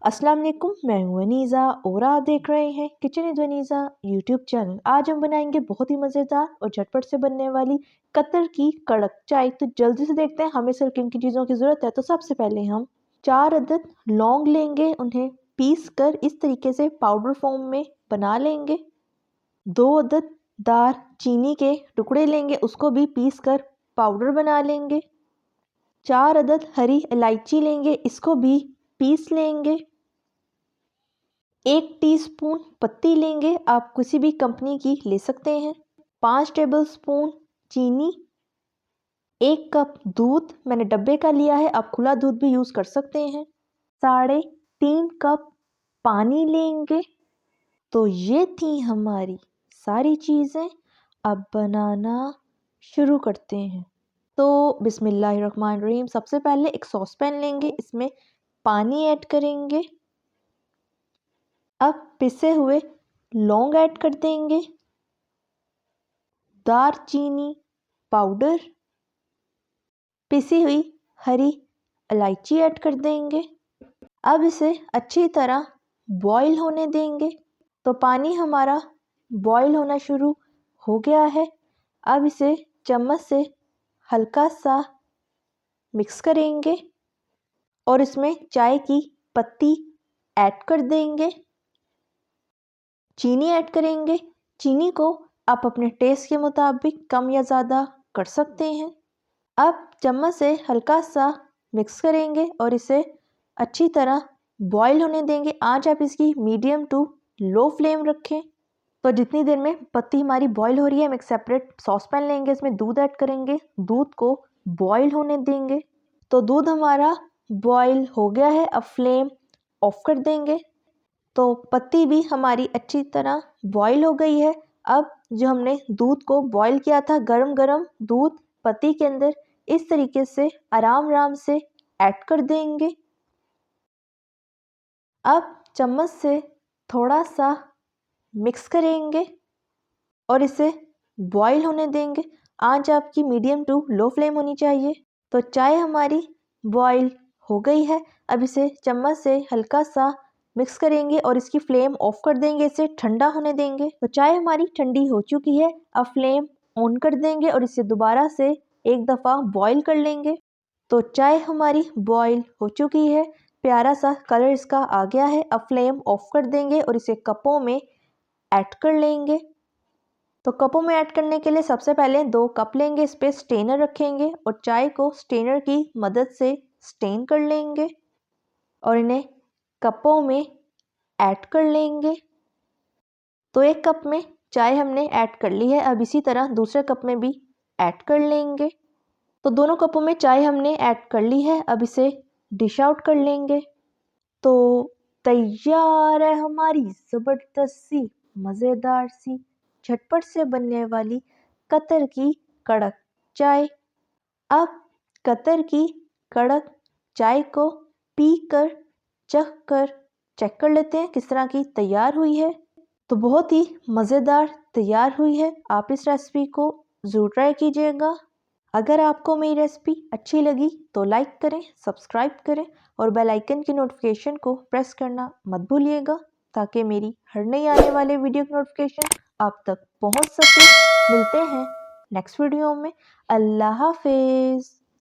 अस्सलाम वालेकुम, मैं हूँ अनीज़ा और आप देख रहे हैं kitchen with Aniza YouTube channel. आज हम बनाएंगे बहुत ही मज़ेदार और झटपट से बनने वाली कतर की कड़क चाय। तो जल्दी से देखते हैं हमें सिर्फ किन किन चीज़ों की ज़रूरत है। तो सबसे पहले हम 4 अदद लौंग लेंगे, उन्हें पीस कर इस तरीके से पाउडर फॉर्म में बना लेंगे। 2 अदद दार चीनी के टुकड़े लेंगे, उसको भी पीस कर पाउडर बना लेंगे। 4 अदद हरी इलायची लेंगे, इसको भी पीस लेंगे। 1 टीस्पून पत्ती लेंगे, आप किसी भी कंपनी की ले सकते हैं। 5 टेबलस्पून चीनी। 1 कप दूध, मैंने डब्बे का लिया है, आप खुला दूध भी यूज़ कर सकते हैं। 3.5 कप पानी लेंगे। तो ये थी हमारी सारी चीज़ें। अब बनाना शुरू करते हैं। तो बिस्मिल्लाहिर्रहमानिर्रहीम। सबसे पहले एक सॉस पैन लेंगे, इसमें पानी ऐड करेंगे। अब पिसे हुए लौंग ऐड कर देंगे, दारचीनी पाउडर, पिसी हुई हरी इलायची ऐड कर देंगे। अब इसे अच्छी तरह बॉईल होने देंगे। तो पानी हमारा बॉईल होना शुरू हो गया है। अब इसे चम्मच से हल्का सा मिक्स करेंगे और इसमें चाय की पत्ती ऐड कर देंगे। चीनी ऐड करेंगे। चीनी को आप अपने टेस्ट के मुताबिक कम या ज़्यादा कर सकते हैं। अब चम्मच से हल्का सा मिक्स करेंगे और इसे अच्छी तरह बॉईल होने देंगे। आंच आप इसकी मीडियम टू लो फ्लेम रखें। तो जितनी देर में पत्ती हमारी बॉईल हो रही है, हम एक सेपरेट सॉस पैन लेंगे, इसमें दूध ऐड करेंगे, दूध को बॉईल होने देंगे। तो दूध हमारा बॉईल हो गया है, अब फ्लेम ऑफ कर देंगे। तो पत्ती भी हमारी अच्छी तरह बॉईल हो गई है। अब जो हमने दूध को बॉईल किया था, गरम गरम दूध पत्ती के अंदर इस तरीके से आराम आराम से ऐड कर देंगे। अब चम्मच से थोड़ा सा मिक्स करेंगे और इसे बॉईल होने देंगे। आंच आपकी मीडियम टू लो फ्लेम होनी चाहिए। तो चाय हमारी बॉईल हो गई है। अब इसे चम्मच से हल्का सा मिक्स करेंगे और इसकी फ्लेम ऑफ कर देंगे, इसे ठंडा होने देंगे। तो चाय हमारी ठंडी हो चुकी है। अब फ्लेम ऑन कर देंगे और इसे दोबारा से एक दफ़ा बॉईल कर लेंगे। तो चाय हमारी बॉईल हो चुकी है, प्यारा सा कलर इसका आ गया है। अब फ्लेम ऑफ कर देंगे और इसे कपों में ऐड कर लेंगे। तो कपों में ऐड करने के लिए सबसे पहले 2 कप लेंगे, इस पर स्टेनर रखेंगे और चाय को स्टेनर की मदद से स्टेन कर लेंगे और इन्हें कपों में ऐड कर लेंगे। तो 1 कप में चाय हमने ऐड कर ली है। अब इसी तरह दूसरे कप में भी ऐड कर लेंगे। तो दोनों कपों में चाय हमने ऐड कर ली है। अब इसे डिश आउट कर लेंगे। तो तैयार है हमारी ज़बरदस्त सी मज़ेदार सी झटपट से बनने वाली कतर की कड़क चाय। अब कतर की कड़क चाय को पीकर चेक कर लेते हैं किस तरह की तैयार हुई है। तो बहुत ही मज़ेदार तैयार हुई है। आप इस रेसिपी को ज़रूर ट्राई कीजिएगा। अगर आपको मेरी रेसिपी अच्छी लगी तो लाइक करें, सब्सक्राइब करें और बेल आइकन की नोटिफिकेशन को प्रेस करना मत भूलिएगा, ताकि मेरी हर नई आने वाले वीडियो की नोटिफिकेशन आप तक पहुंच सके। मिलते हैं नेक्स्ट वीडियो में। अल्लाह हाफिज़।